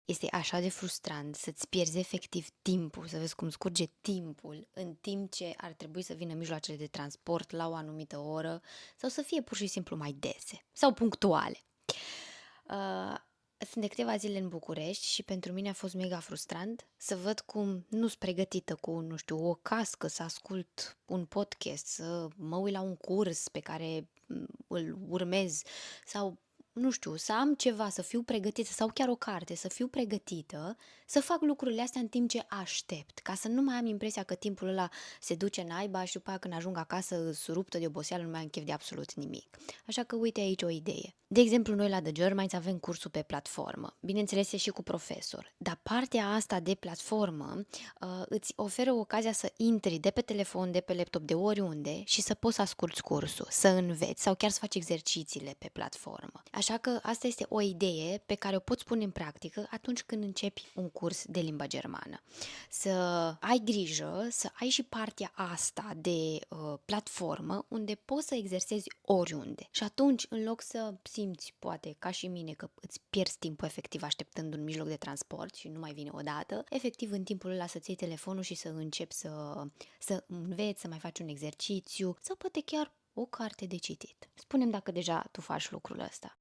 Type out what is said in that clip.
Este așa de frustrant să-ți pierzi efectiv timpul, să vezi cum scurge timpul în timp ce ar trebui să vină mijloacele de transport la o anumită oră sau să fie pur și simplu mai dese sau punctuale. Uh, Sunt de câteva zile în București și pentru mine a fost mega frustrant să văd cum nu sunt pregătită cu, nu știu, o cască, să ascult un podcast, să mă uit la un curs pe care îl urmez sau, nu știu, să am ceva, să fiu pregătită sau chiar o carte, să fiu pregătită, să fac lucrurile astea în timp ce aștept, ca să nu mai am impresia că timpul ăla se duce naiba și după aia când ajung acasă suruptă de oboseală nu mai am chef de absolut nimic. Așa că uite aici o idee. De exemplu, noi la The Germans avem cursul pe platformă. Bineînțeles, e și cu profesor. Dar partea asta de platformă îți oferă ocazia să intri de pe telefon, de pe laptop, de oriunde și să poți să asculți cursul, să înveți sau chiar să faci exercițiile pe platformă. Așa că asta este o idee pe care o poți pune în practică atunci când începi un curs de limba germană. Să ai grijă, să ai și partea asta de platformă unde poți să exersezi oriunde. Și atunci, în loc să simți, poate, ca și mine, că îți pierzi timpul efectiv așteptând un mijloc de transport și nu mai vine odată, efectiv în timpul ăla să-ți iei telefonul și să începi să înveți, să mai faci un exercițiu sau poate chiar o carte de citit. Spune-mi dacă deja tu faci lucrul ăsta.